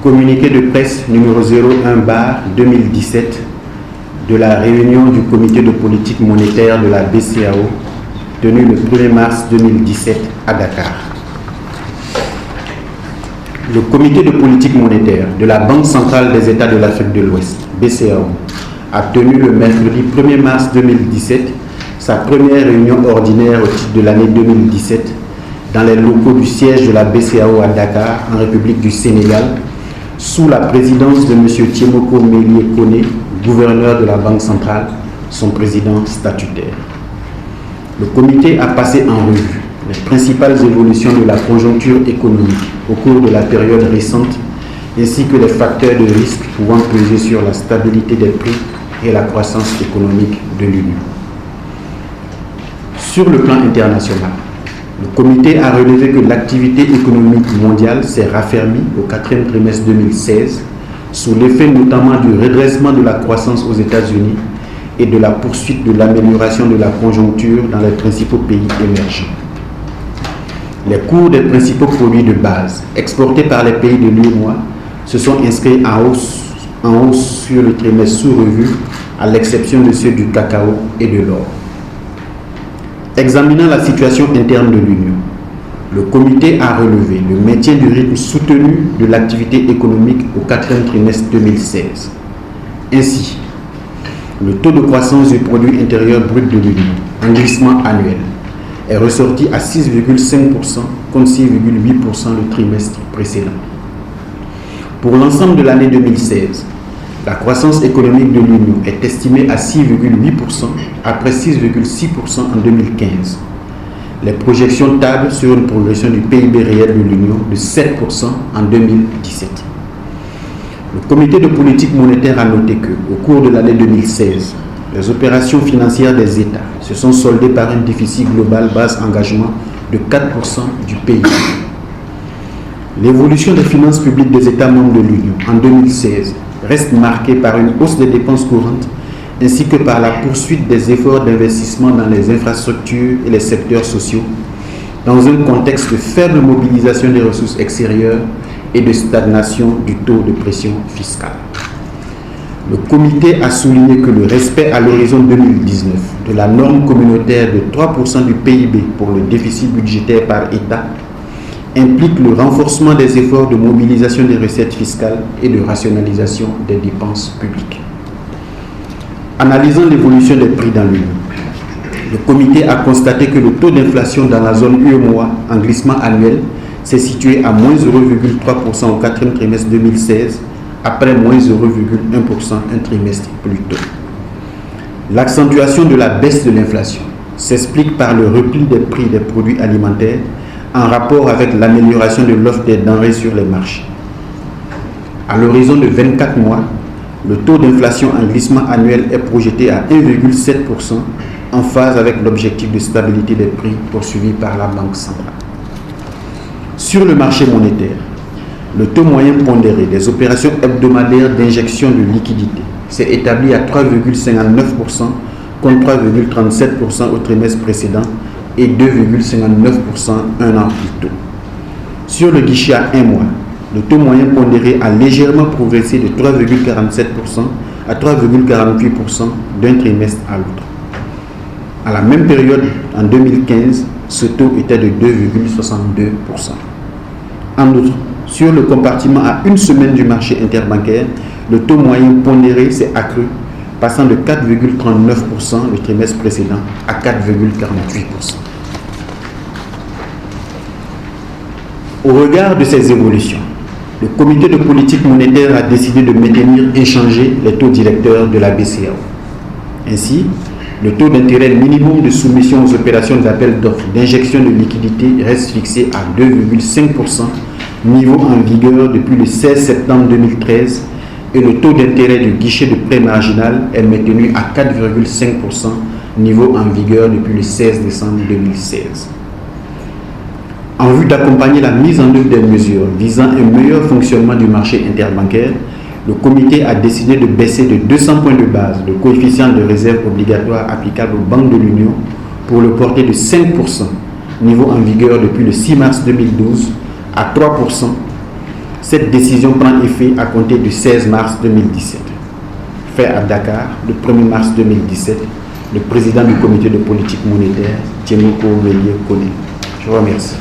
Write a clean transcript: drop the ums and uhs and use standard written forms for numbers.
Communiqué de presse numéro 01/2017 de la réunion du comité de politique monétaire de la BCEAO tenue le 1er mars 2017 à Dakar. Le comité de politique monétaire de la Banque centrale des États de l'Afrique de l'Ouest, BCEAO, a tenu le mercredi 1er mars 2017 sa première réunion ordinaire au titre de l'année 2017 dans les locaux du siège de la BCEAO à Dakar, en République du Sénégal, sous la présidence de M. Thiemoko Mélié Koné, gouverneur de la Banque centrale, son président statutaire. Le comité a passé en revue les principales évolutions de la conjoncture économique au cours de la période récente, ainsi que les facteurs de risque pouvant peser sur la stabilité des prix et la croissance économique de l'Union. Sur le plan international, le comité a relevé que l'activité économique mondiale s'est raffermie au quatrième trimestre 2016, sous l'effet notamment du redressement de la croissance aux États-Unis et de la poursuite de l'amélioration de la conjoncture dans les principaux pays émergents. Les cours des principaux produits de base exportés par les pays de l'UEMOA se sont inscrits en hausse sur le trimestre sous revue, à l'exception de ceux du cacao et de l'or. Examinant la situation interne de l'Union, le comité a relevé le maintien du rythme soutenu de l'activité économique au quatrième trimestre 2016. Ainsi, le taux de croissance du produit intérieur brut de l'Union, en glissement annuel, est ressorti à 6,5% contre 6,8% le trimestre précédent. Pour l'ensemble de l'année 2016, la croissance économique de l'Union est estimée à 6,8% après 6,6% en 2015. Les projections tablent sur une progression du PIB réel de l'Union de 7% en 2017. Le comité de politique monétaire a noté que, au cours de l'année 2016, les opérations financières des États se sont soldées par un déficit global base engagement de 4% du PIB. L'évolution des finances publiques des États membres de l'Union en 2016 reste marquée par une hausse des dépenses courantes ainsi que par la poursuite des efforts d'investissement dans les infrastructures et les secteurs sociaux dans un contexte de faible mobilisation des ressources extérieures et de stagnation du taux de pression fiscale. Le comité a souligné que le respect à l'horizon 2019 de la norme communautaire de 3% du PIB pour le déficit budgétaire par État implique le renforcement des efforts de mobilisation des recettes fiscales et de rationalisation des dépenses publiques. Analysant l'évolution des prix dans l'Union, le comité a constaté que le taux d'inflation dans la zone UEMOA en glissement annuel s'est situé à moins 0,3% au quatrième trimestre 2016, après moins 0,1% un trimestre plus tôt. L'accentuation de la baisse de l'inflation s'explique par le repli des prix des produits alimentaires en rapport avec l'amélioration de l'offre des denrées sur les marchés. À l'horizon de 24 mois, le taux d'inflation en glissement annuel est projeté à 1,7%, en phase avec l'objectif de stabilité des prix poursuivi par la Banque centrale. Sur le marché monétaire, le taux moyen pondéré des opérations hebdomadaires d'injection de liquidités s'est établi à 3,59% contre 3,37% au trimestre précédent et 2,59% un an plus tôt. Sur le guichet à un mois, le taux moyen pondéré a légèrement progressé de 3,47% à 3,48% d'un trimestre à l'autre. À la même période, en 2015, ce taux était de 2,62%. En outre, sur le compartiment à une semaine du marché interbancaire, le taux moyen pondéré s'est accru, passant de 4,39% le trimestre précédent à 4,48%. Au regard de ces évolutions, le comité de politique monétaire a décidé de maintenir inchangés les taux directeurs de la BCEAO. Ainsi, le taux d'intérêt minimum de soumission aux opérations d'appel d'offres d'injection de liquidités reste fixé à 2,5%, niveau en vigueur depuis le 16 septembre 2013, et le taux d'intérêt du guichet de prêt marginal est maintenu à 4,5%, niveau en vigueur depuis le 16 décembre 2016. En vue d'accompagner la mise en œuvre des mesures visant un meilleur fonctionnement du marché interbancaire, le comité a décidé de baisser de 200 points de base le coefficient de réserve obligatoire applicable aux banques de l'Union pour le porter de 5%, niveau en vigueur depuis le 6 mars 2012, à 3%, Cette décision prend effet à compter du 16 mars 2017. Fait à Dakar, le 1er mars 2017, le président du comité de politique monétaire, Tiemoko Welie Kone. Je vous remercie.